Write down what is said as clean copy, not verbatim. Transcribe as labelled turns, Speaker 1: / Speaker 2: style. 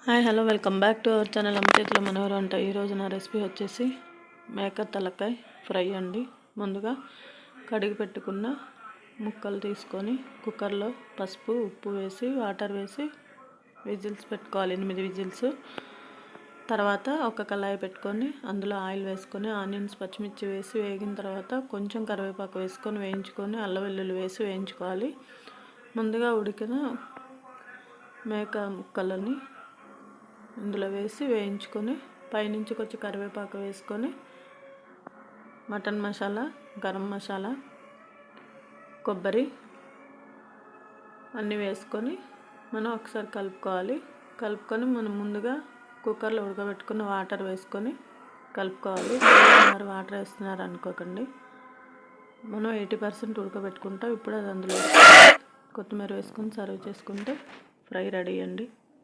Speaker 1: Hi hello welcome back to our channel అమ్మ చేతుల మనోహర్ వంట. ఈరోజు నా రెసిపీ వచ్చేసి మేక తలకాయ ఫ్రై అండి. ముందుగా కడిగి పెట్టుకున్న ముక్కలు తీసుకొని కుక్కర్లో పసుపు ఉప్పు వేసి వాటర్ వేసి విజిల్స్ పెట్టుకోవాలి, 8 విజిల్స్. తర్వాత ఒక కళాయి పెట్టుకొని అందులో ఆయిల్ వేసుకొని ఆనియన్స్ పచ్చిమిర్చి వేసి వేగిన తర్వాత కొంచెం కరివేపాకు వేసుకొని వేయించుకొని అల్లం వెల్లుల్లి వేసి వేయించుకోవాలి. ముందుగా ఉడికిన మేక ముక్కలని ఇందులో వేసి వేయించుకొని పైనుంచి కొంచెం కరివేపాకు వేసుకొని మటన్ మసాలా, గరం మసాలా, కొబ్బరి అన్నీ వేసుకొని మనం ఒకసారి కలుపుకొని మనం ముందుగా కుక్కర్లో ఉడకబెట్టుకున్న వాటర్ వేసుకొని కలుపుకోవాలి. మరి వాటర్ వేస్తున్నారు అనుకోకండి, మనం 80% ఉడకబెట్టుకుంటాం. ఇప్పుడు అది అందులో కొత్తిమీర వేసుకొని సర్వ్ చేసుకుంటే ఫ్రై రెడీ అండి.